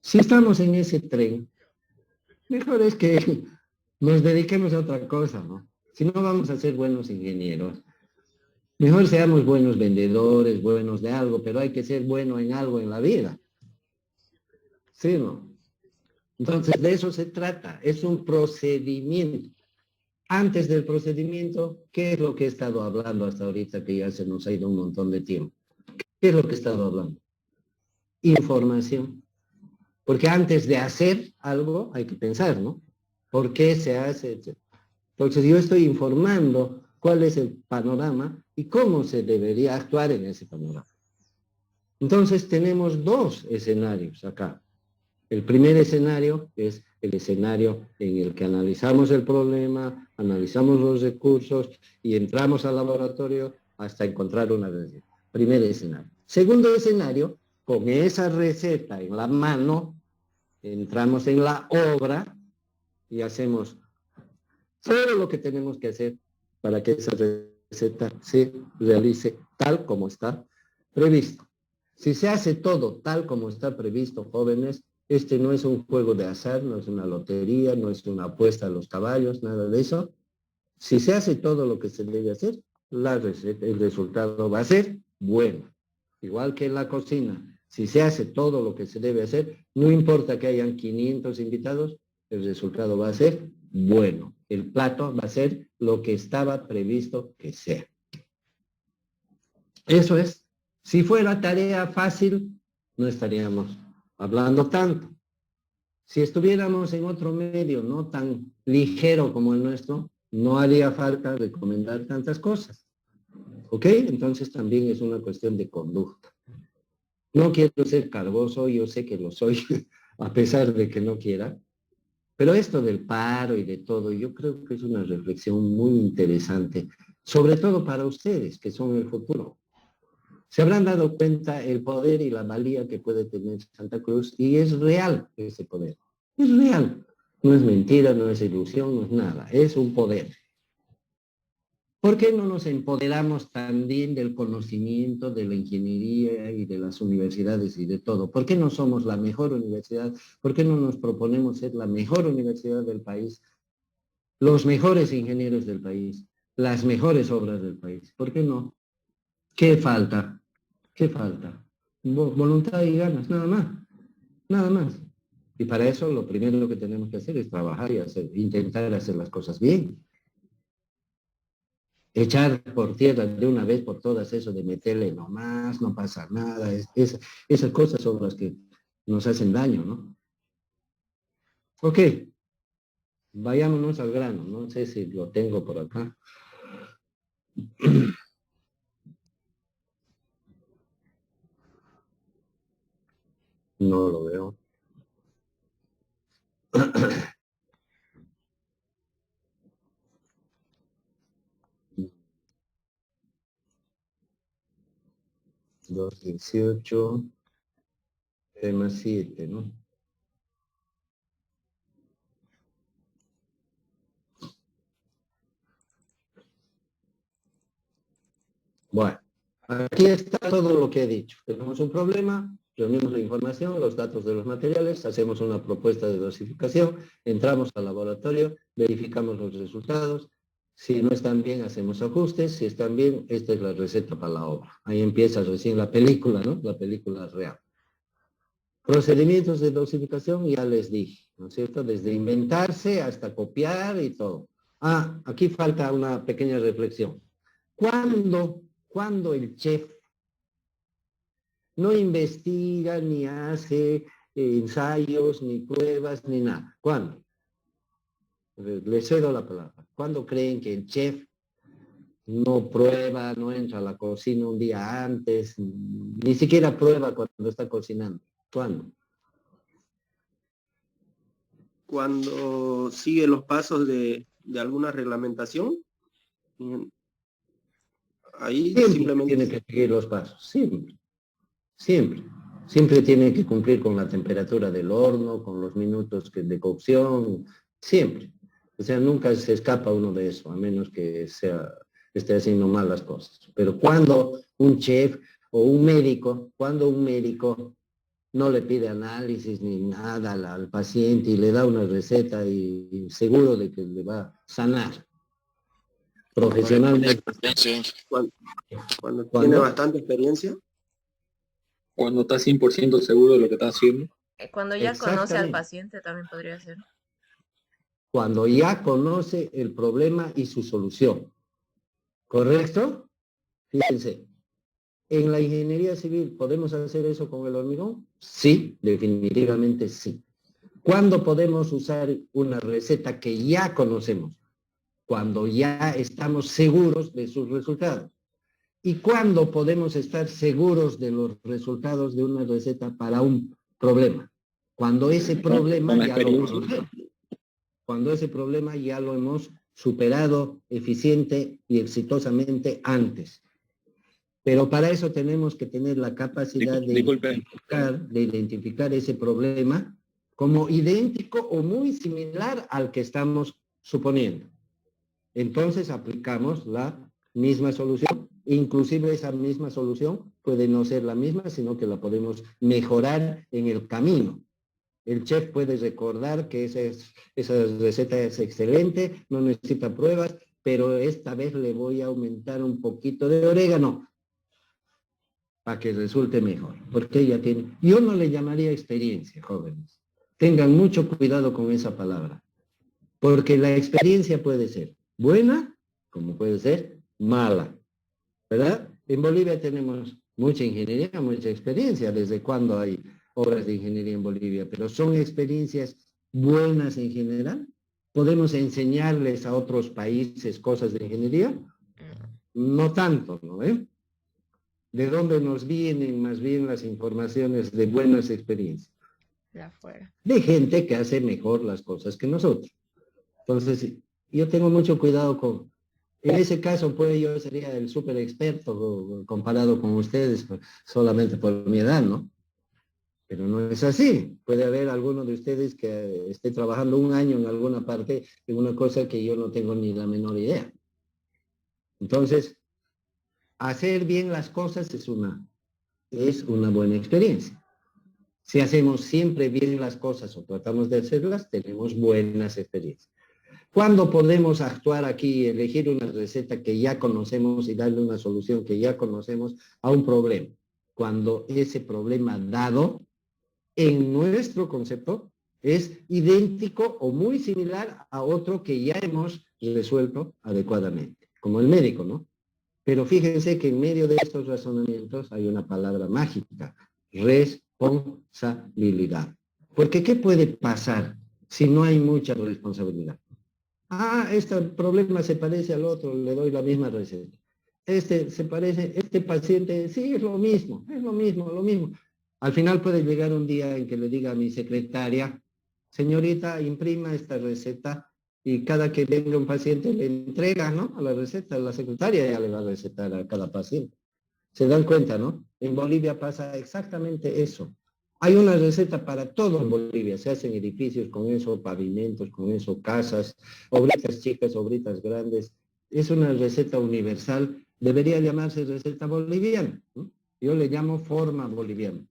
Si estamos en ese tren, mejor es que nos dediquemos a otra cosa, ¿no? Si no vamos a ser buenos ingenieros, mejor seamos buenos vendedores, buenos de algo, pero hay que ser bueno en algo en la vida. ¿Sí, no? Entonces, de eso se trata. Es un procedimiento. Antes del procedimiento, ¿qué es lo que he estado hablando hasta ahorita, que ya se nos ha ido un montón de tiempo? ¿Qué es lo que he estado hablando? Información. Porque antes de hacer algo hay que pensar, ¿no? ¿Por qué se hace? Entonces yo estoy informando cuál es el panorama y cómo se debería actuar en ese panorama. Entonces tenemos dos escenarios acá. El primer escenario es el escenario en el que analizamos el problema, analizamos los recursos y entramos al laboratorio hasta encontrar una receta. Primer escenario. Segundo escenario, con esa receta en la mano, entramos en la obra y hacemos todo lo que tenemos que hacer para que esa receta se realice tal como está previsto. Si se hace todo tal como está previsto, jóvenes, este no es un juego de azar, no es una lotería, no es una apuesta a los caballos, nada de eso. Si se hace todo lo que se debe hacer, la receta, el resultado va a ser bueno. Igual que en la cocina, si se hace todo lo que se debe hacer, no importa que hayan 500 invitados, el resultado va a ser bueno. El plato va a ser lo que estaba previsto que sea. Eso es. Si fuera tarea fácil, no estaríamos hablando tanto. Si estuviéramos en otro medio no tan ligero como el nuestro, no haría falta recomendar tantas cosas. ¿Ok? Entonces también es una cuestión de conducta. No quiero ser cargoso, yo sé que lo soy, a pesar de que no quiera, pero esto del paro y de todo, yo creo que es una reflexión muy interesante, sobre todo para ustedes, que son el futuro. Se habrán dado cuenta el poder y la valía que puede tener Santa Cruz, y es real ese poder. Es real. No es mentira, no es ilusión, no es nada. Es un poder. ¿Por qué no nos empoderamos también del conocimiento, de la ingeniería y de las universidades y de todo? ¿Por qué no somos la mejor universidad? ¿Por qué no nos proponemos ser la mejor universidad del país? Los mejores ingenieros del país, las mejores obras del país. ¿Por qué no? ¿Qué falta? ¿Qué falta? Voluntad y ganas, nada más. Nada más. Y para eso lo primero que tenemos que hacer es trabajar y intentar hacer las cosas bien. Echar por tierra de una vez por todas eso de meterle nomás, no pasa nada, esas cosas son las que nos hacen daño, ¿no? Ok, vayámonos al grano, no sé si lo tengo por acá. No lo veo. Dos 18, tema 7, ¿no? Bueno, aquí está todo lo que he dicho. Tenemos un problema, reunimos la información, los datos de los materiales, hacemos una propuesta de dosificación, entramos al laboratorio, verificamos los resultados. Si no están bien, hacemos ajustes. Si están bien, esta es la receta para la obra. Ahí empieza recién la película, ¿no? La película real. Procedimientos de dosificación, ya les dije, ¿no es cierto? Desde inventarse hasta copiar y todo. Ah, aquí falta una pequeña reflexión. ¿Cuándo el chef no investiga, ni hace ensayos, ni pruebas, ni nada? ¿Cuándo? Le cedo la palabra. ¿Cuándo creen que el chef no prueba, no entra a la cocina un día antes, ni siquiera prueba cuando está cocinando? ¿Cuándo? Cuando sigue los pasos de alguna reglamentación, ahí Siempre tiene simplemente... que seguir los pasos, siempre, siempre. Siempre tiene que cumplir con la temperatura del horno, con los minutos de cocción, siempre. O sea, nunca se escapa uno de eso, a menos que esté haciendo mal las cosas. Pero cuando un chef o un médico, cuando un médico no le pide análisis ni nada al paciente y le da una receta y seguro de que le va a sanar profesionalmente. Sí. Cuando tiene ¿Cuándo? bastante experiencia. Cuando estás 100% seguro de lo que estás haciendo. Cuando ya conoce al Exactamente. paciente también podría ser. Cuando ya conoce el problema y su solución. ¿Correcto? Fíjense, ¿en la ingeniería civil podemos hacer eso con el hormigón? Sí, definitivamente sí. ¿Cuándo podemos usar una receta que ya conocemos? Cuando ya estamos seguros de sus resultados. ¿Y cuándo podemos estar seguros de los resultados de una receta para un problema? Cuando ese problema ya lo conocemos. Cuando ese problema ya lo hemos superado eficiente y exitosamente antes. Pero para eso tenemos que tener la capacidad de identificar ese problema como idéntico o muy similar al que estamos suponiendo. Entonces aplicamos la misma solución. Inclusive esa misma solución puede no ser la misma, sino que la podemos mejorar en el camino. El chef puede recordar que esa receta es excelente, no necesita pruebas, pero esta vez le voy a aumentar un poquito de orégano para que resulte mejor, porque ella tiene... Yo no le llamaría experiencia, jóvenes. Tengan mucho cuidado con esa palabra, porque la experiencia puede ser buena, como puede ser mala, ¿verdad? En Bolivia tenemos mucha ingeniería, mucha experiencia. ¿Desde cuándo hay obras de ingeniería en Bolivia? Pero son experiencias buenas en general. ¿Podemos enseñarles a otros países cosas de ingeniería? No tanto, ¿no? ¿De dónde nos vienen más bien las informaciones de buenas experiencias? De afuera. De gente que hace mejor las cosas que nosotros. Entonces, yo tengo mucho cuidado con... En ese caso, pues yo sería el súper experto comparado con ustedes, solamente por mi edad, ¿no? Pero no es así. Puede haber alguno de ustedes que esté trabajando un año en alguna parte, en una cosa que yo no tengo ni la menor idea. Entonces, hacer bien las cosas es una buena experiencia. Si hacemos siempre bien las cosas o tratamos de hacerlas, tenemos buenas experiencias. ¿Cuándo podemos actuar aquí y elegir una receta que ya conocemos y darle una solución que ya conocemos a un problema? Cuando ese problema dado, en nuestro concepto, es idéntico o muy similar a otro que ya hemos resuelto adecuadamente, como el médico, ¿no? Pero fíjense que en medio de estos razonamientos hay una palabra mágica, responsabilidad. Porque ¿qué puede pasar si no hay mucha responsabilidad? Este problema se parece al otro, le doy la misma receta. Este paciente, sí, es lo mismo. Al final puede llegar un día en que le diga a mi secretaria, señorita, imprima esta receta y cada que venga un paciente le entrega, ¿no? A la receta, la secretaria ya le va a recetar a cada paciente. Se dan cuenta, ¿no? En Bolivia pasa exactamente eso. Hay una receta para todo en Bolivia. Se hacen edificios con eso, pavimentos con eso, casas, obritas chicas, obritas grandes. Es una receta universal. Debería llamarse receta boliviana, ¿no? Yo le llamo forma boliviana.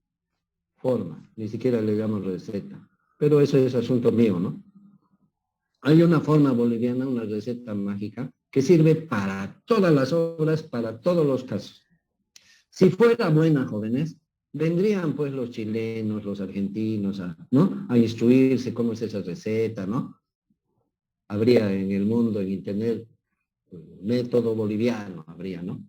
Forma, ni siquiera le llamo receta. Pero eso es asunto mío, ¿no? Hay una forma boliviana, una receta mágica, que sirve para todas las obras, para todos los casos. Si fuera buena, jóvenes, vendrían pues los chilenos, los argentinos, ¿no? A instruirse cómo es esa receta, ¿no? Habría en el mundo, en internet, método boliviano, habría, ¿no?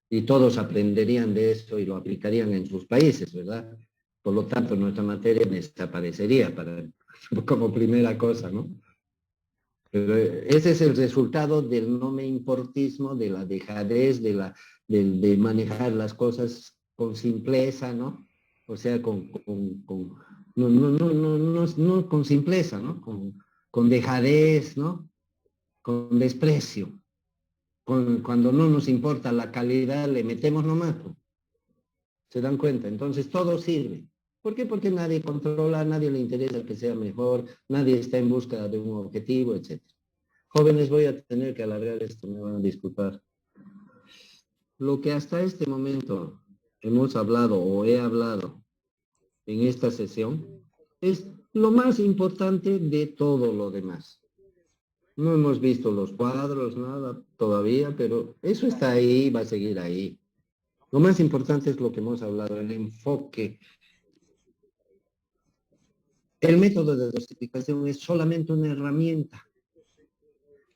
Y todos aprenderían de eso y lo aplicarían en sus países, ¿verdad? Por lo tanto, nuestra materia desaparecería como primera cosa, ¿no? Pero ese es el resultado del no me importismo, de la dejadez, de manejar las cosas con simpleza, ¿no? O sea, no con simpleza, ¿no? Con dejadez, ¿no? Con desprecio. Cuando no nos importa la calidad, le metemos nomás. ¿Se dan cuenta? Entonces todo sirve. ¿Por qué? Porque nadie controla, a nadie le interesa que sea mejor, nadie está en busca de un objetivo, etc. Jóvenes, voy a tener que alargar esto, me van a disculpar. Lo que hasta este momento hemos hablado o he hablado en esta sesión es lo más importante de todo lo demás. No hemos visto los cuadros, nada todavía, pero eso está ahí y va a seguir ahí. Lo más importante es lo que hemos hablado, el enfoque. El método de dosificación es solamente una herramienta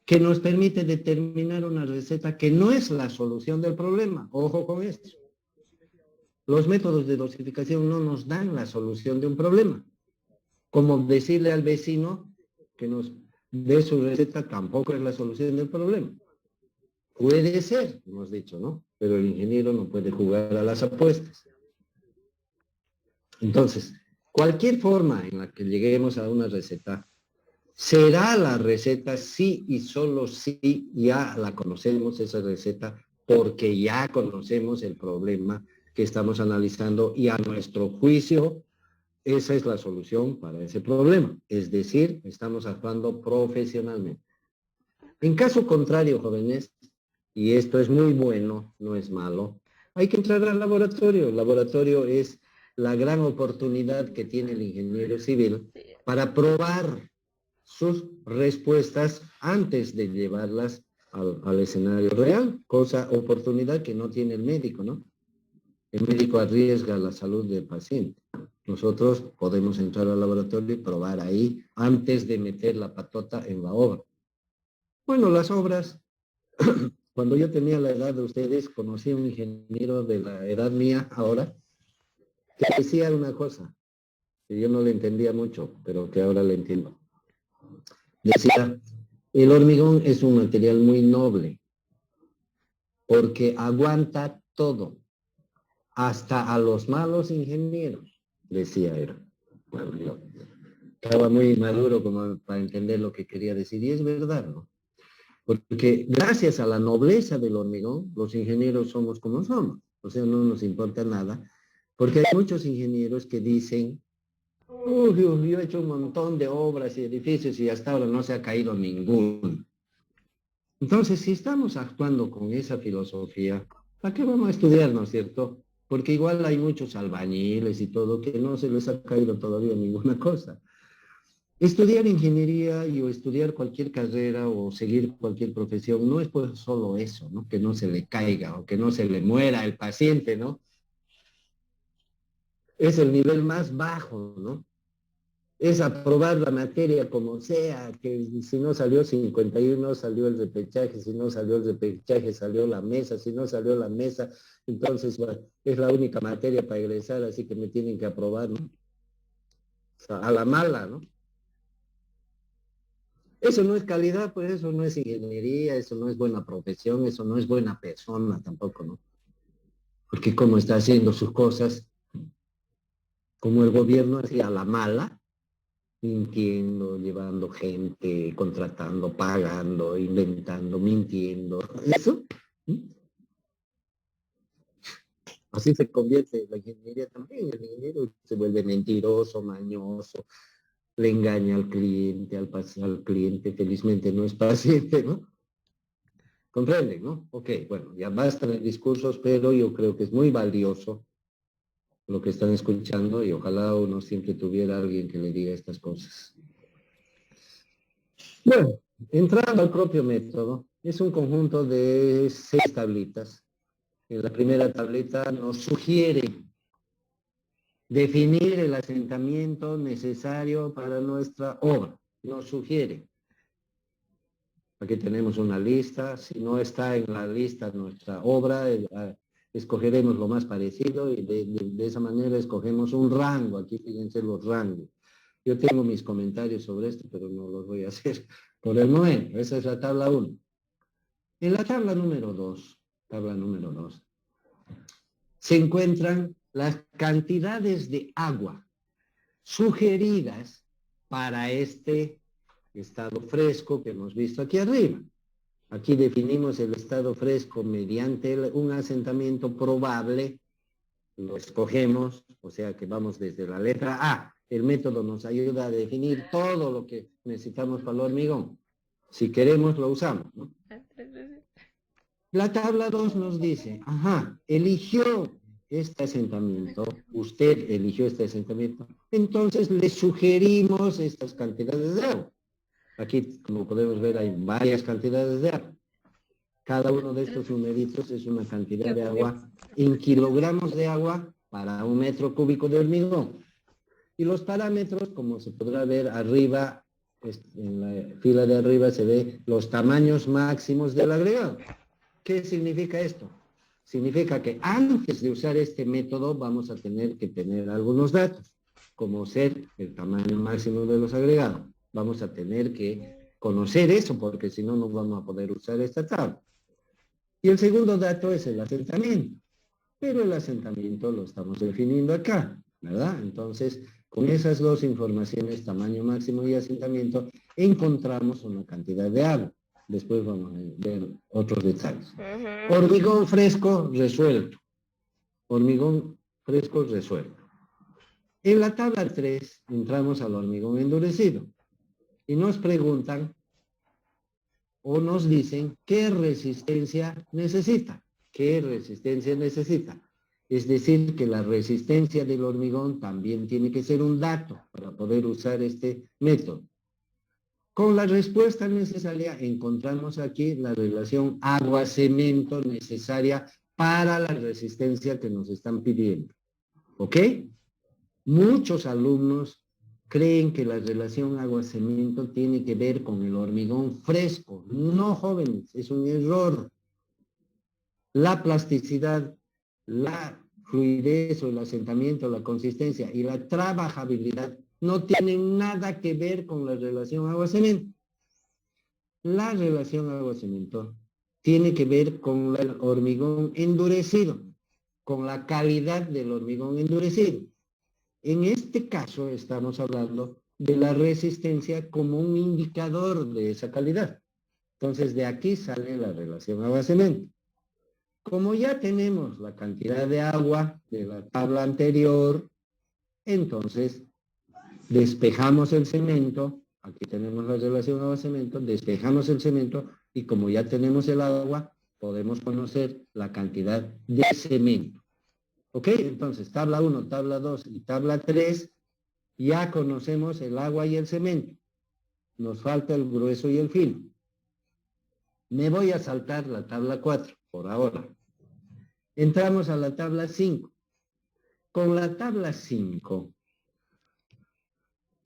que nos permite determinar una receta que no es la solución del problema. Ojo con esto. Los métodos de dosificación no nos dan la solución de un problema. Como decirle al vecino que nos dé su receta tampoco es la solución del problema. Puede ser, hemos dicho, ¿no? Pero el ingeniero no puede jugar a las apuestas. Entonces, cualquier forma en la que lleguemos a una receta, será la receta sí y solo si ya la conocemos esa receta, porque ya conocemos el problema que estamos analizando y a nuestro juicio esa es la solución para ese problema. Es decir, estamos actuando profesionalmente. En caso contrario, jóvenes, y esto es muy bueno, no es malo, hay que entrar al laboratorio. El laboratorio es la gran oportunidad que tiene el ingeniero civil para probar sus respuestas antes de llevarlas al escenario real, oportunidad que no tiene el médico, ¿no? El médico arriesga la salud del paciente. Nosotros podemos entrar al laboratorio y probar ahí antes de meter la patota en la obra. Bueno, las obras, cuando yo tenía la edad de ustedes, conocí a un ingeniero de la edad mía ahora, que decía una cosa, que yo no le entendía mucho, pero que ahora le entiendo. Decía, el hormigón es un material muy noble, porque aguanta todo, hasta a los malos ingenieros, decía él. Bueno, yo estaba muy maduro como para entender lo que quería decir, y es verdad, ¿no? Porque gracias a la nobleza del hormigón, los ingenieros somos como somos, o sea, no nos importa nada, porque hay muchos ingenieros que dicen, uy, yo he hecho un montón de obras y edificios y hasta ahora no se ha caído ninguno. Entonces, si estamos actuando con esa filosofía, ¿para qué vamos a estudiar, no es cierto? Porque igual hay muchos albañiles y todo que no se les ha caído todavía ninguna cosa. Estudiar ingeniería o estudiar cualquier carrera o seguir cualquier profesión no es pues solo eso, ¿no? Que no se le caiga o que no se le muera el paciente, ¿no? Es el nivel más bajo, ¿no? Es aprobar la materia como sea, que si no salió 51 salió el repechaje, si no salió el repechaje salió la mesa, si no salió la mesa, entonces bueno, es la única materia para egresar, así que me tienen que aprobar, ¿no? O sea, a la mala, ¿no? Eso no es calidad, pues eso no es ingeniería, eso no es buena profesión, eso no es buena persona tampoco, ¿no? Porque como está haciendo sus cosas, como el gobierno hacía a la mala, mintiendo, llevando gente, contratando, pagando, inventando, mintiendo. Eso. Así se convierte la ingeniería también. El ingeniero se vuelve mentiroso, mañoso, le engaña al cliente, felizmente no es paciente, ¿no? ¿Comprenden, no? Ok, bueno, ya basta de discursos, pero yo creo que es muy valioso lo que están escuchando y ojalá uno siempre tuviera alguien que le diga estas cosas. Bueno, entrando al propio método, es un conjunto de 6 tablitas. En la primera tablita nos sugiere definir el asentamiento necesario para nuestra obra. Nos sugiere. Aquí tenemos una lista. Si no está en la lista nuestra obra, escogeremos lo más parecido y de esa manera escogemos un rango. Aquí fíjense los rangos. Yo tengo mis comentarios sobre esto, pero no los voy a hacer por el momento. Esa es la tabla 1. En la tabla número 2, se encuentran las cantidades de agua sugeridas para este estado fresco que hemos visto aquí arriba. Aquí definimos el estado fresco mediante un asentamiento probable, lo escogemos, o sea que vamos desde la letra A. El método nos ayuda a definir todo lo que necesitamos para el hormigón. Si queremos, lo usamos, ¿no? La tabla 2 nos dice, eligió este asentamiento, usted eligió este asentamiento, entonces le sugerimos estas cantidades de agua. Aquí, como podemos ver, hay varias cantidades de agua. Cada uno de estos numeritos es una cantidad de agua en kilogramos de agua para 1 metro cúbico de hormigón. Y los parámetros, como se podrá ver arriba, en la fila de arriba se ve los tamaños máximos del agregado. ¿Qué significa esto? Significa que antes de usar este método vamos a tener que tener algunos datos, como ser el tamaño máximo de los agregados. Vamos a tener que conocer eso, porque si no, no vamos a poder usar esta tabla. Y el segundo dato es el asentamiento. Pero el asentamiento lo estamos definiendo acá, ¿verdad? Entonces, con esas dos informaciones, tamaño máximo y asentamiento, encontramos una cantidad de agua. Después vamos a ver otros detalles. Hormigón fresco resuelto. Hormigón fresco resuelto. En la tabla 3 entramos al hormigón endurecido. Y nos preguntan o nos dicen qué resistencia necesita. ¿Qué resistencia necesita? Es decir, que la resistencia del hormigón también tiene que ser un dato para poder usar este método. Con la respuesta necesaria encontramos aquí la relación agua-cemento necesaria para la resistencia que nos están pidiendo. ¿Ok? Muchos alumnos creen que la relación agua-cemento tiene que ver con el hormigón fresco. No, jóvenes, es un error. La plasticidad, la fluidez o el asentamiento, la consistencia y la trabajabilidad no tienen nada que ver con la relación agua-cemento. La relación agua-cemento tiene que ver con el hormigón endurecido, con la calidad del hormigón endurecido. En este caso estamos hablando de la resistencia como un indicador de esa calidad. Entonces de aquí sale la relación agua-cemento. Como ya tenemos la cantidad de agua de la tabla anterior, entonces despejamos el cemento, aquí tenemos la relación agua-cemento, despejamos el cemento y como ya tenemos el agua, podemos conocer la cantidad de cemento. ¿Ok? Entonces, tabla 1, tabla 2 y tabla 3, ya conocemos el agua y el cemento. Nos falta el grueso y el fino. Me voy a saltar la tabla 4 por ahora. Entramos a la tabla 5. Con la tabla 5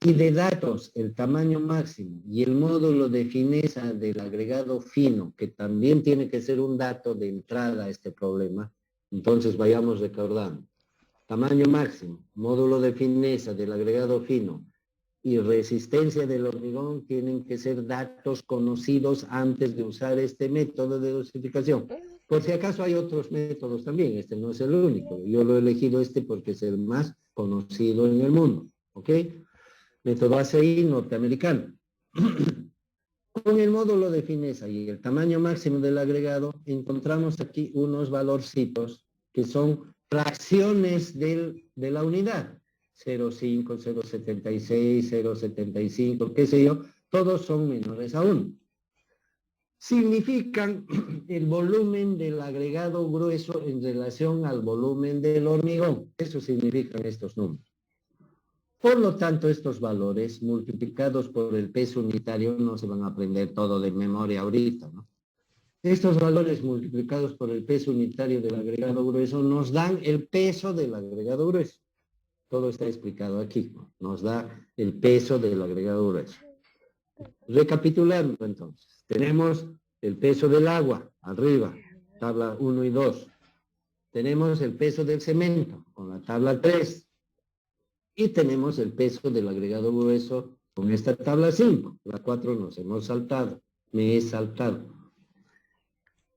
y de datos, el tamaño máximo y el módulo de fineza del agregado fino, que también tiene que ser un dato de entrada a este problema, entonces vayamos recordando. Tamaño máximo, módulo de fineza del agregado fino y resistencia del hormigón tienen que ser datos conocidos antes de usar este método de dosificación. Por si acaso hay otros métodos también, este no es el único. Yo lo he elegido este porque es el más conocido en el mundo, ¿ok? Método ACI norteamericano. Con el módulo de fineza y el tamaño máximo del agregado, encontramos aquí unos valorcitos que son fracciones de la unidad. 0,5, 0,76, 0,75, qué sé yo, todos son menores a 1. Significan el volumen del agregado grueso en relación al volumen del hormigón. Eso significan estos números. Por lo tanto, estos valores multiplicados por el peso unitario, no se van a aprender todo de memoria ahorita, ¿no? Estos valores multiplicados por el peso unitario del agregado grueso nos dan el peso del agregado grueso. Todo está explicado aquí, ¿no? Nos da el peso del agregado grueso. Recapitulando entonces, tenemos el peso del agua, arriba, tabla 1 y 2. Tenemos el peso del cemento, con la tabla 3. Y tenemos el peso del agregado grueso con esta tabla 5. La 4 nos hemos saltado, me he saltado.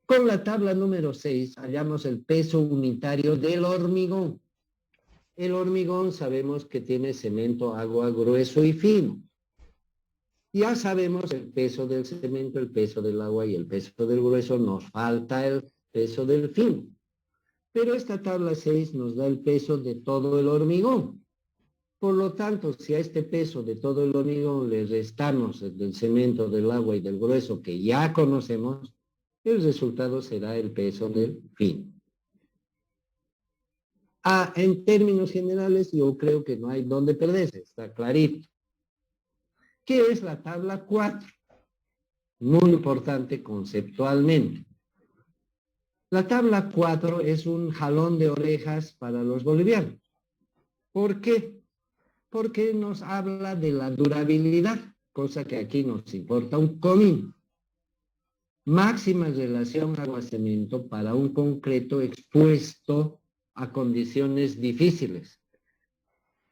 Con la tabla número 6 hallamos el peso unitario del hormigón. El hormigón sabemos que tiene cemento, agua, grueso y fino. Ya sabemos el peso del cemento, el peso del agua y el peso del grueso. Nos falta el peso del fino. Pero esta tabla 6 nos da el peso de todo el hormigón. Por lo tanto, si a este peso de todo el hormigón le restamos el del cemento, del agua y del grueso que ya conocemos, el resultado será el peso del fino. En términos generales, yo creo que no hay dónde perderse, está clarito. ¿Qué es la tabla 4? Muy importante conceptualmente. La tabla 4 es un jalón de orejas para los bolivianos. ¿Por qué? Porque nos habla de la durabilidad, cosa que aquí nos importa un comino. Máxima relación agua-cemento para un concreto expuesto a condiciones difíciles.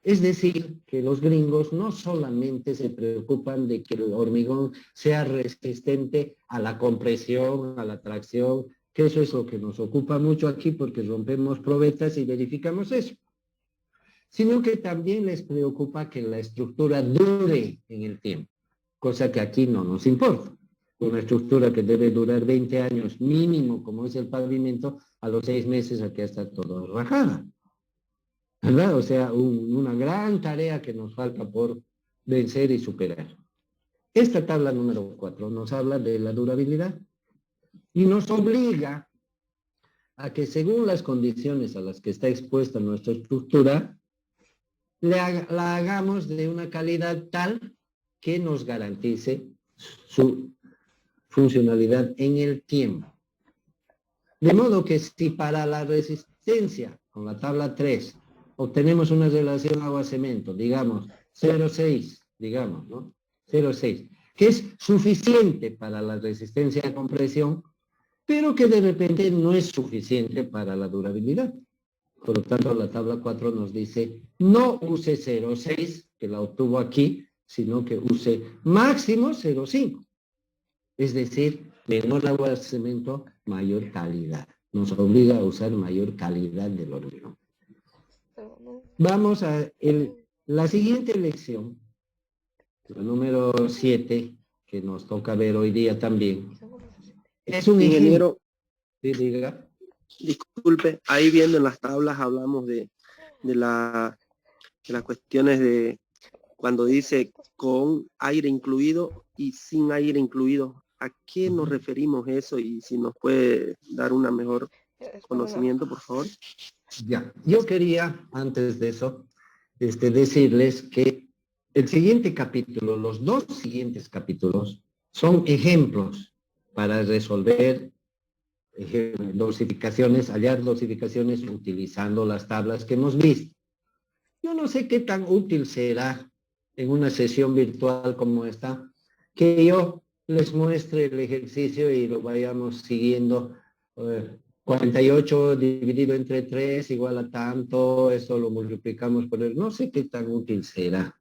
Es decir, que los gringos no solamente se preocupan de que el hormigón sea resistente a la compresión, a la tracción, que eso es lo que nos ocupa mucho aquí porque rompemos probetas y verificamos eso, sino que también les preocupa que la estructura dure en el tiempo, cosa que aquí no nos importa. Una estructura que debe durar 20 años mínimo, como es el pavimento, a los 6 meses aquí está todo rajada. ¿Verdad? O sea, una gran tarea que nos falta por vencer y superar. Esta tabla número 4 nos habla de la durabilidad y nos obliga a que según las condiciones a las que está expuesta nuestra estructura, la hagamos de una calidad tal que nos garantice su funcionalidad en el tiempo. De modo que si para la resistencia, con la tabla 3, obtenemos una relación agua-cemento, digamos, 0,6, digamos, ¿no? 0,6, que es suficiente para la resistencia a compresión, pero que de repente no es suficiente para la durabilidad. Por lo tanto, la tabla 4 nos dice, no use 0,6, que la obtuvo aquí, sino que use máximo 0,5. Es decir, menor agua-cemento, mayor calidad. Nos obliga a usar mayor calidad del hormigón. Vamos a la siguiente lección, la número 7, que nos toca ver hoy día también. Es un Ingeniero, ejemplo. Sí, diga. disculpe, ahí viendo en las tablas hablamos de las cuestiones de cuando dice con aire incluido y sin aire incluido. ¿A qué nos referimos eso? Y si nos puede dar una mejor conocimiento, por favor. Ya, yo quería, antes de eso, decirles que el siguiente capítulo, los 2 siguientes capítulos, son ejemplos para resolver dosificaciones, hallar dosificaciones utilizando las tablas que hemos visto. Yo no sé qué tan útil será en una sesión virtual como esta, que yo les muestre el ejercicio y lo vayamos siguiendo. 48 dividido entre 3 igual a tanto, eso lo multiplicamos por no sé qué tan útil será.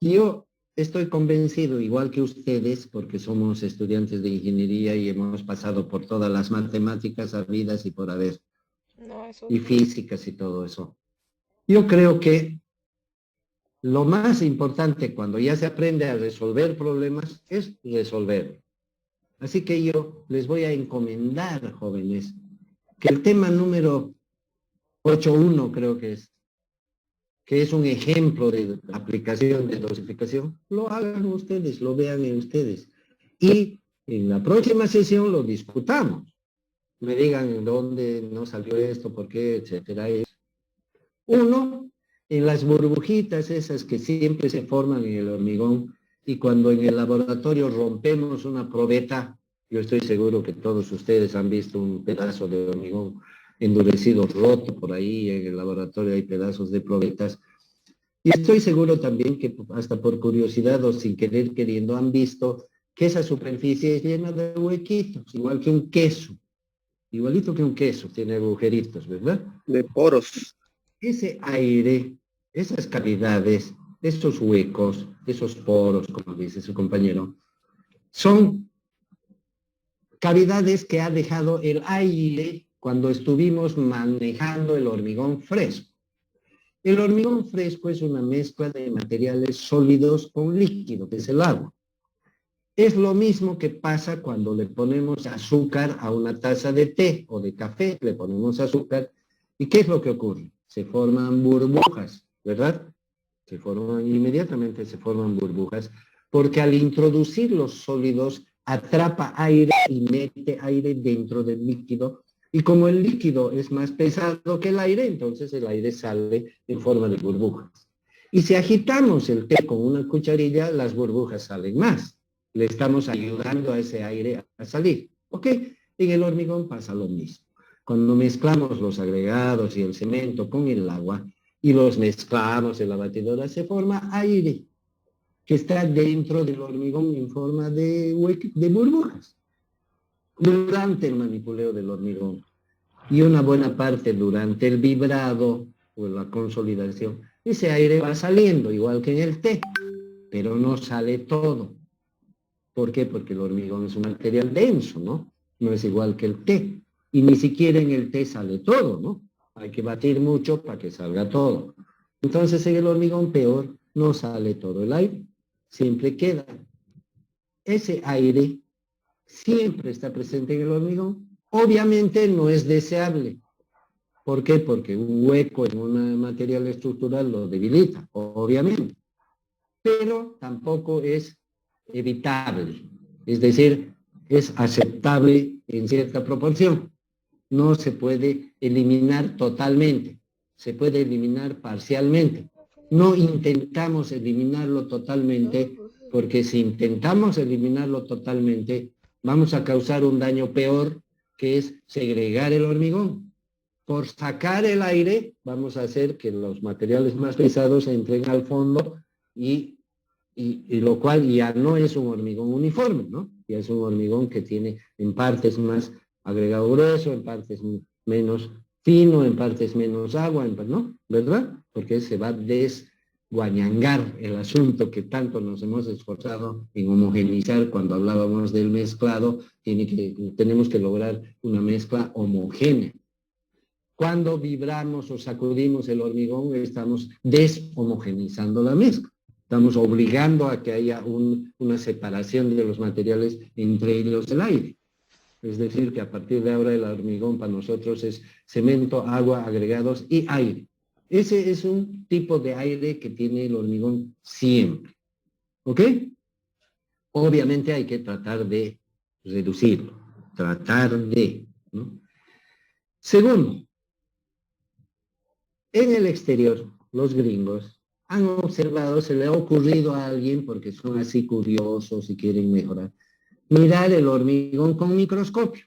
Yo estoy convencido, igual que ustedes, porque somos estudiantes de ingeniería y hemos pasado por todas las matemáticas habidas y por haber, y físicas y todo eso. Yo creo que lo más importante cuando ya se aprende a resolver problemas es resolverlo. Así que yo les voy a encomendar, jóvenes, que el tema número 8.1 creo que es un ejemplo de aplicación de dosificación, lo hagan ustedes, lo vean en ustedes. Y en la próxima sesión lo discutamos. Me digan en dónde no salió esto, por qué, etcétera. Uno, en las burbujitas esas que siempre se forman en el hormigón, y cuando en el laboratorio rompemos una probeta, yo estoy seguro que todos ustedes han visto un pedazo de hormigón endurecido, roto por ahí, en el laboratorio hay pedazos de probetas. Y estoy seguro también que hasta por curiosidad o sin querer queriendo han visto que esa superficie es llena de huequitos, igual que un queso. Igualito que un queso, tiene agujeritos, ¿verdad? De poros. Ese aire, esas cavidades, esos huecos, esos poros, como dice su compañero, son cavidades que ha dejado el aire cuando estuvimos manejando el hormigón fresco. El hormigón fresco es una mezcla de materiales sólidos con líquido, que es el agua. Es lo mismo que pasa cuando le ponemos azúcar a una taza de té o de café, le ponemos azúcar, ¿y qué es lo que ocurre? Se forman burbujas, ¿verdad? Inmediatamente se forman burbujas, porque al introducir los sólidos atrapa aire y mete aire dentro del líquido, Y como el líquido es más pesado que el aire, entonces el aire sale en forma de burbujas. Y si agitamos el té con una cucharilla, las burbujas salen más. Le estamos ayudando a ese aire a salir. ¿Ok? En el hormigón pasa lo mismo. Cuando mezclamos los agregados y el cemento con el agua y los mezclamos en la batidora, se forma aire que está dentro del hormigón en forma de burbujas durante el manipuleo del hormigón. Y una buena parte durante el vibrado o la consolidación. Ese aire va saliendo, igual que en el té, pero no sale todo. ¿Por qué? Porque el hormigón es un material denso, ¿no? No es igual que el té. Y ni siquiera en el té sale todo, ¿no? Hay que batir mucho para que salga todo. Entonces en el hormigón peor, no sale todo el aire, siempre queda. Ese aire siempre está presente en el hormigón. Obviamente no es deseable. ¿Por qué? Porque un hueco en un material estructural lo debilita, obviamente. Pero tampoco es evitable. Es decir, es aceptable en cierta proporción. No se puede eliminar totalmente. Se puede eliminar parcialmente. No intentamos eliminarlo totalmente, porque si intentamos eliminarlo totalmente, vamos a causar un daño peor, que es segregar el hormigón. Por sacar el aire, vamos a hacer que los materiales más pesados entren al fondo y lo cual ya no es un hormigón uniforme, ¿no? Ya es un hormigón que tiene en partes más agregado grueso, en partes menos fino, en partes menos agua, ¿no? ¿Verdad? Porque se va a desguañangar el asunto que tanto nos hemos esforzado en homogeneizar cuando hablábamos del mezclado. Tenemos que lograr una mezcla homogénea. Cuando vibramos o sacudimos el hormigón, estamos deshomogeneizando la mezcla. Estamos obligando a que haya una separación de los materiales, entre ellos el aire. Es decir, que a partir de ahora el hormigón para nosotros es cemento, agua, agregados y aire. Ese es un tipo de aire que tiene el hormigón siempre. ¿Ok? Obviamente hay que tratar de reducirlo. ¿No? Segundo, en el exterior, los gringos han observado, se le ha ocurrido a alguien, porque son así curiosos y quieren mejorar, mirar el hormigón con microscopio.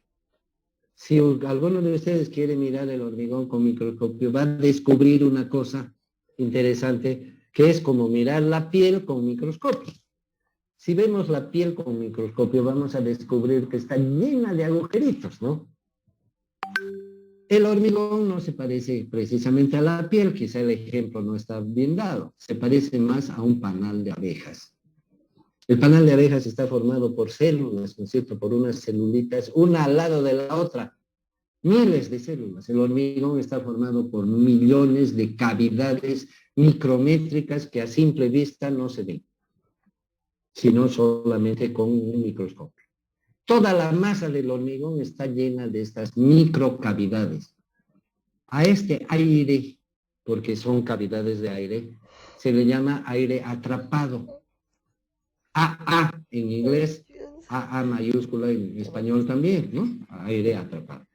Si alguno de ustedes quiere mirar el hormigón con microscopio, va a descubrir una cosa interesante, que es como mirar la piel con microscopio. Si vemos la piel con microscopio, vamos a descubrir que está llena de agujeritos, ¿no? El hormigón no se parece precisamente a la piel, quizá el ejemplo no está bien dado, se parece más a un panal de abejas. El panal de abejas está formado por células, ¿no es cierto?, por unas celulitas, una al lado de la otra, miles de células. El hormigón está formado por millones de cavidades micrométricas que a simple vista no se ven, sino solamente con un microscopio. Toda la masa del hormigón está llena de estas microcavidades. A este aire, porque son cavidades de aire, se le llama aire atrapado. AA en inglés, AA mayúscula en español también, ¿no? Aire atrapado.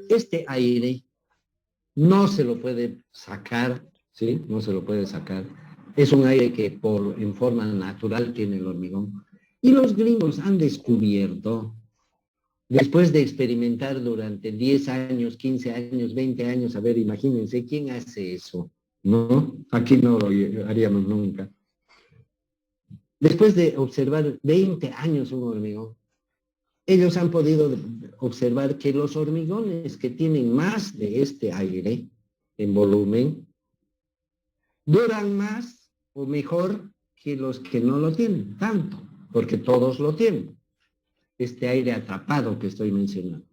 Este aire no se lo puede sacar, ¿sí? No se lo puede sacar. Es un aire que en forma natural tiene el hormigón. Y los gringos han descubierto, después de experimentar durante 10 años, 15 años, 20 años, a ver, imagínense, ¿quién hace eso? ¿No? Aquí no lo haríamos nunca. Después de observar 20 años un hormigón, ellos han podido observar que los hormigones que tienen más de este aire en volumen, duran más o mejor que los que no lo tienen tanto, porque todos lo tienen, este aire atrapado que estoy mencionando.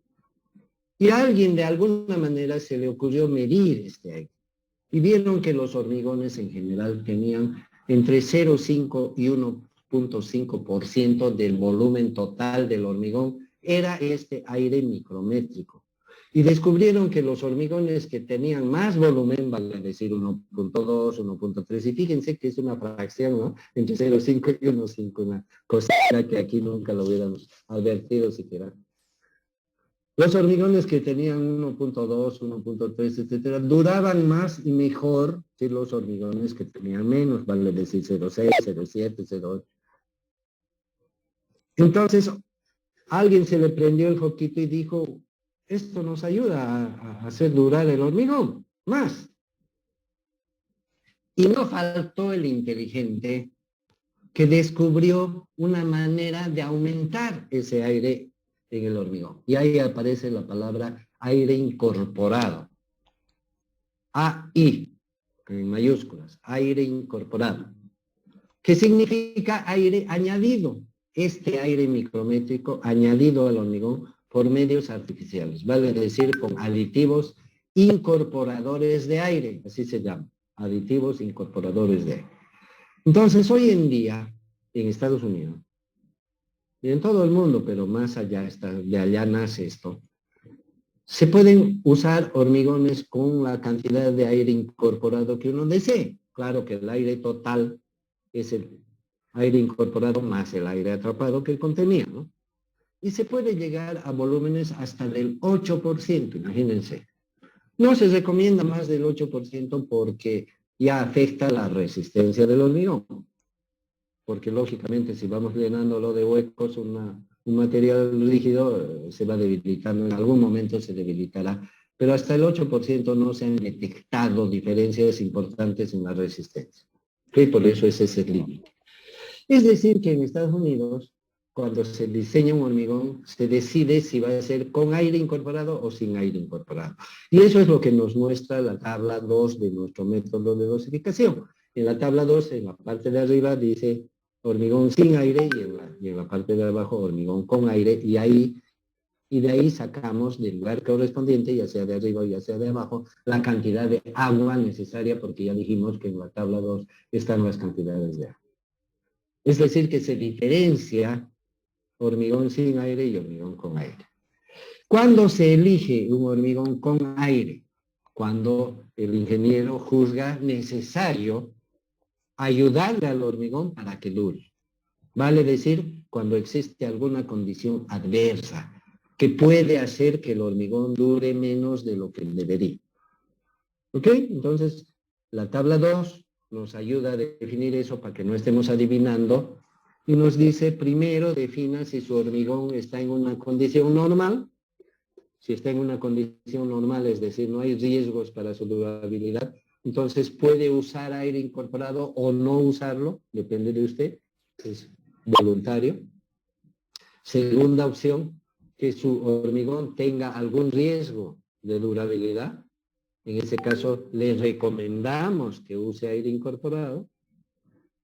Y a alguien de alguna manera se le ocurrió medir este aire. Y vieron que los hormigones en general tenían entre 0,5 y 1,5% del volumen total del hormigón, era este aire micrométrico. Y descubrieron que los hormigones que tenían más volumen, vale decir 1,2, 1,3, y fíjense que es una fracción, ¿no? Entre 0,5 y 1,5, una cosita que aquí nunca lo hubiéramos advertido siquiera. Los hormigones que tenían 1.2, 1.3, etcétera, duraban más y mejor que los hormigones que tenían menos, vale decir 0.6, 0.7, 0.8. Entonces, alguien se le prendió el foquito y dijo, esto nos ayuda a hacer durar el hormigón, más. Y no faltó el inteligente que descubrió una manera de aumentar ese aire en el hormigón. Y ahí aparece la palabra aire incorporado. AI, en mayúsculas, aire incorporado. ¿Qué significa aire añadido? Este aire micrométrico añadido al hormigón por medios artificiales, vale decir con aditivos incorporadores de aire, así se llama, aditivos incorporadores de aire. Entonces, hoy en día, en Estados Unidos, y en todo el mundo, pero más allá, de allá nace esto, se pueden usar hormigones con la cantidad de aire incorporado que uno desee. Claro que el aire total es el aire incorporado más el aire atrapado que contenía, ¿no? Y se puede llegar a volúmenes hasta del 8%, imagínense. No se recomienda más del 8% porque ya afecta la resistencia del hormigón. Porque lógicamente si vamos llenándolo de huecos, un material rígido se va debilitando, en algún momento se debilitará, pero hasta el 8% no se han detectado diferencias importantes en la resistencia. Y por eso ese es el límite. Es decir, que en Estados Unidos, cuando se diseña un hormigón, se decide si va a ser con aire incorporado o sin aire incorporado. Y eso es lo que nos muestra la tabla 2 de nuestro método de dosificación. En la tabla 2, en la parte de arriba, dice hormigón sin aire y en la parte de abajo hormigón con aire y de ahí sacamos del lugar correspondiente, ya sea de arriba o ya sea de abajo, la cantidad de agua necesaria, porque ya dijimos que en la tabla 2 están las cantidades de agua. Es decir, que se diferencia hormigón sin aire y hormigón con aire. ¿Cuándo se elige un hormigón con aire? Cuando el ingeniero juzga necesario ayudarle al hormigón para que dure. Vale decir, cuando existe alguna condición adversa que puede hacer que el hormigón dure menos de lo que debería. ¿Ok? Entonces, la tabla 2 nos ayuda a definir eso para que no estemos adivinando y nos dice, primero defina si su hormigón está en una condición normal. Si está en una condición normal, es decir, no hay riesgos para su durabilidad, entonces puede usar aire incorporado o no usarlo, depende de usted, es voluntario. Segunda opción, que su hormigón tenga algún riesgo de durabilidad. En ese caso, le recomendamos que use aire incorporado.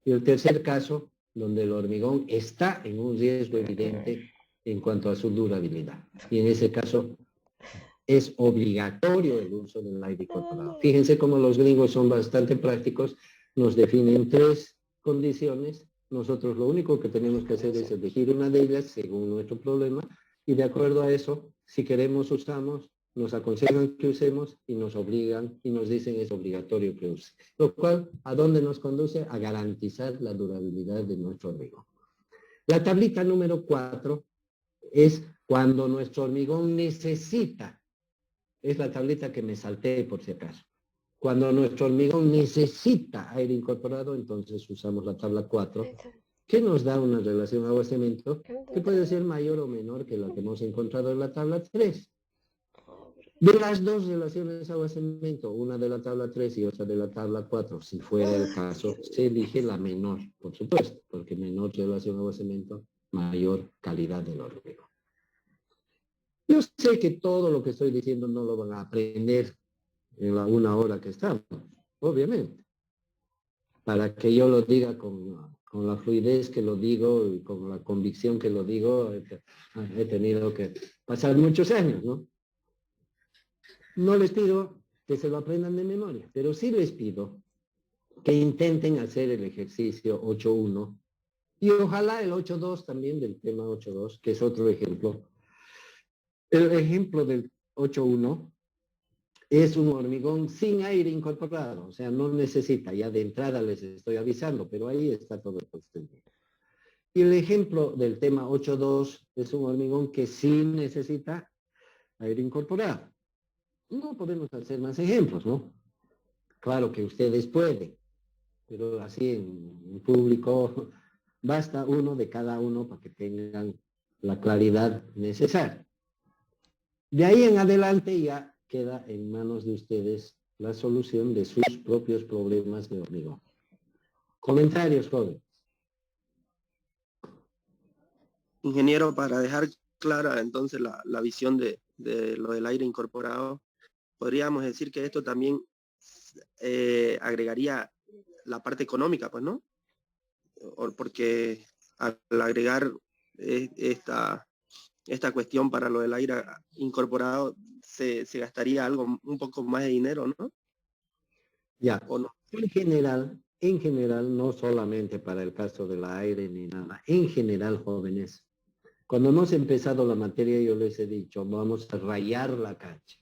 Y el tercer caso, donde el hormigón está en un riesgo evidente en cuanto a su durabilidad. Y en ese caso, es obligatorio el uso del aire incorporado. Fíjense cómo los gringos son bastante prácticos, nos definen 3 condiciones. Nosotros lo único que tenemos que hacer es elegir una de ellas según nuestro problema y de acuerdo a eso, si queremos usamos, nos aconsejan que usemos y nos obligan y nos dicen es obligatorio que use. Lo cual, ¿a dónde nos conduce? A garantizar la durabilidad de nuestro hormigón. La tablita número 4 es cuando nuestro hormigón necesita, es la tablita que me salté por si acaso. Cuando nuestro hormigón necesita aire incorporado, entonces usamos la tabla 4, que nos da una relación agua-cemento que puede ser mayor o menor que la que hemos encontrado en la tabla 3. De las dos relaciones agua-cemento, una de la tabla 3 y otra de la tabla 4, si fuera el caso, se elige la menor, por supuesto, porque menor relación agua-cemento, mayor calidad del hormigón. Yo sé que todo lo que estoy diciendo no lo van a aprender en la 1 hora que estamos, obviamente. Para que yo lo diga con la fluidez que lo digo y con la convicción que lo digo, he tenido que pasar muchos años, ¿no? No les pido que se lo aprendan de memoria, pero sí les pido que intenten hacer el ejercicio 8.1 y ojalá el 8.2 también del tema 8.2, que es otro ejemplo. El ejemplo del 8.1 es un hormigón sin aire incorporado, o sea, no necesita, ya de entrada les estoy avisando, pero ahí está todo el procedimiento. Y el ejemplo del tema 8.2 es un hormigón que sí necesita aire incorporado. No podemos hacer más ejemplos, ¿no? Claro que ustedes pueden, pero así en público basta uno de cada uno para que tengan la claridad necesaria. De ahí en adelante ya queda en manos de ustedes la solución de sus propios problemas de hormigón. Comentarios, jóvenes. Ingeniero, para dejar clara entonces la visión de lo del aire incorporado, podríamos decir que esto también agregaría la parte económica, pues, ¿no? Porque al agregar esta cuestión para lo del aire incorporado, se gastaría algo, un poco más de dinero, ¿no? Ya, ¿O no? en general, no solamente para el caso del aire ni nada, en general, jóvenes, cuando hemos empezado la materia, yo les he dicho, vamos a rayar la cancha.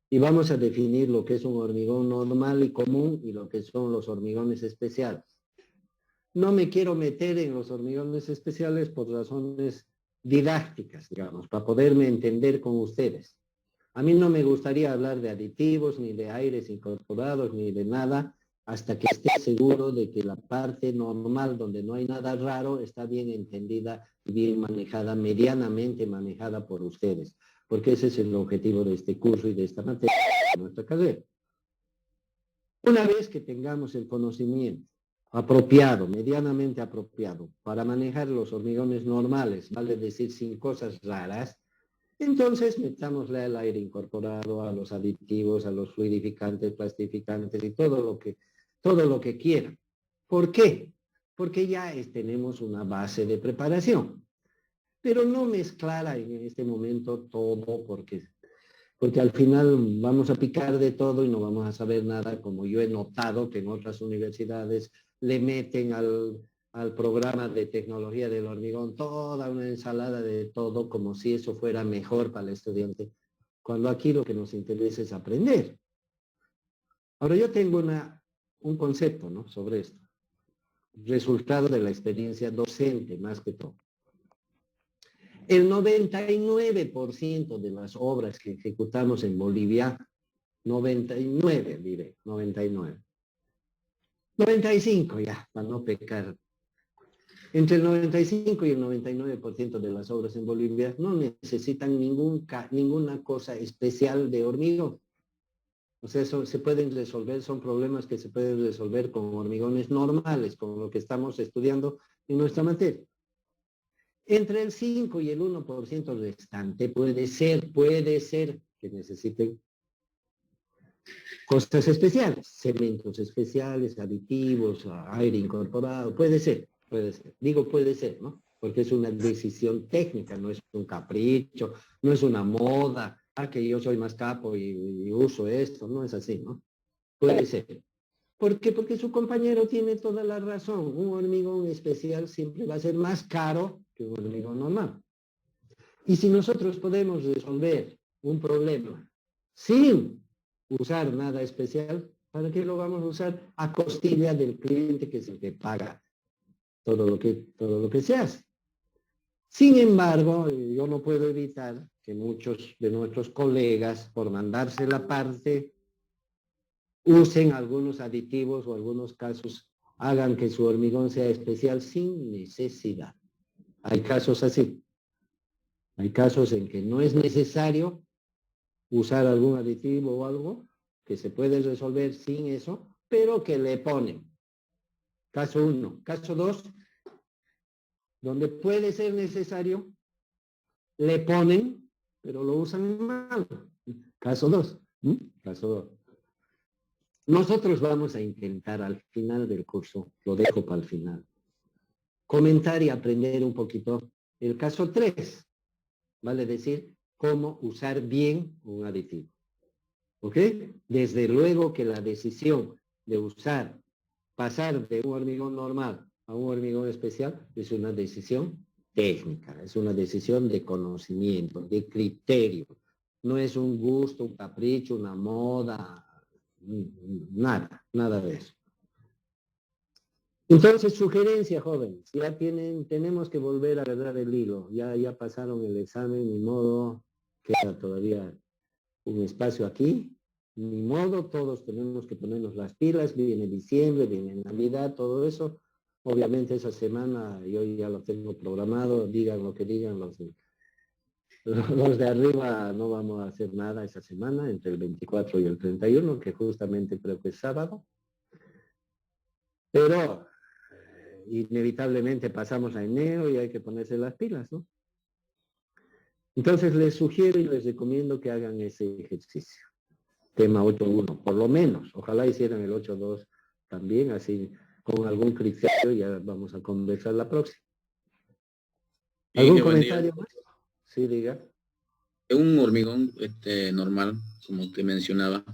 Y vamos a definir lo que es un hormigón normal y común y lo que son los hormigones especiales. No me quiero meter en los hormigones especiales por razones didácticas, digamos, para poderme entender con ustedes. A mí no me gustaría hablar de aditivos, ni de aires incorporados, ni de nada, hasta que esté seguro de que la parte normal, donde no hay nada raro, está bien entendida, bien manejada, medianamente manejada por ustedes. Porque ese es el objetivo de este curso y de esta materia, de nuestra carrera. Una vez que tengamos el conocimiento apropiado, medianamente apropiado, para manejar los hormigones normales, vale decir sin cosas raras, entonces metámosle al aire incorporado, a los aditivos, a los fluidificantes, plastificantes y todo lo que quieran. ¿Por qué? Porque ya tenemos una base de preparación. Pero no mezclar en este momento todo porque al final vamos a picar de todo y no vamos a saber nada, como yo he notado que en otras universidades le meten al programa de tecnología del hormigón toda una ensalada de todo, como si eso fuera mejor para el estudiante, cuando aquí lo que nos interesa es aprender. Ahora yo tengo un concepto, ¿no?, sobre esto, resultado de la experiencia docente más que todo. El 99% de las obras que ejecutamos en Bolivia, 99 diré, 99. 95 ya, para no pecar. Entre el 95 y el 99% de las obras en Bolivia no necesitan ninguna cosa especial de hormigón. O sea, se pueden resolver, son problemas que se pueden resolver con hormigones normales, con lo que estamos estudiando en nuestra materia. Entre el 5 y el 1% restante puede ser que necesiten cosas especiales, cementos especiales, aditivos, aire incorporado, puede ser. Digo puede ser, ¿no? Porque es una decisión técnica, no es un capricho, no es una moda, que yo soy más capo y uso esto, no es así, ¿no? Puede ser. ¿Por qué? Porque su compañero tiene toda la razón. Un hormigón especial siempre va a ser más caro que un hormigón normal. Y si nosotros podemos resolver un problema sin usar nada especial, ¿para qué lo vamos a usar a costilla del cliente, que es el que paga todo lo que se hace? Sin embargo, yo no puedo evitar que muchos de nuestros colegas, por mandarse la parte, usen algunos aditivos o algunos casos hagan que su hormigón sea especial sin necesidad. Hay casos así. Hay casos en que no es necesario usar algún aditivo o algo, que se puede resolver sin eso, pero que le ponen. Caso 1. Caso 2, donde puede ser necesario, le ponen, pero lo usan mal. Caso 2. Caso 2. Nosotros vamos a intentar al final del curso, lo dejo para el final, comentar y aprender un poquito el caso 3, vale decir, cómo usar bien un aditivo. ¿Ok? Desde luego que la decisión de pasar de un hormigón normal a un hormigón especial es una decisión técnica, es una decisión de conocimiento, de criterio. No es un gusto, un capricho, una moda, nada de eso. Entonces, sugerencia, jóvenes, tenemos que volver a agarrar el hilo, ya pasaron el examen, ni modo, queda todavía un espacio aquí. Ni modo, todos tenemos que ponernos las pilas, viene diciembre, viene Navidad, todo eso. Obviamente esa semana yo ya lo tengo programado, digan lo que digan los de arriba, no vamos a hacer nada esa semana, entre el 24 y el 31, que justamente creo que es sábado. Pero inevitablemente pasamos a enero y hay que ponerse las pilas, ¿no? Entonces les sugiero y les recomiendo que hagan ese ejercicio. Tema 8.1, por lo menos. Ojalá hicieran el 8.2 también, así con algún criterio ya vamos a conversar la próxima. ¿Algún comentario más? Sí, diga. Un hormigón normal, como usted mencionaba,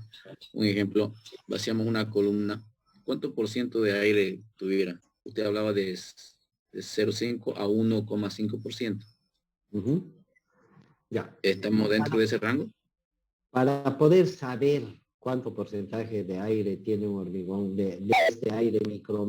un ejemplo, vaciamos una columna, ¿cuánto por ciento de aire tuviera? Usted hablaba de 0,5 a 1,5%. Ya. ¿Estamos dentro de ese rango? Para poder saber cuánto porcentaje de aire tiene un hormigón, de este aire micrométrico,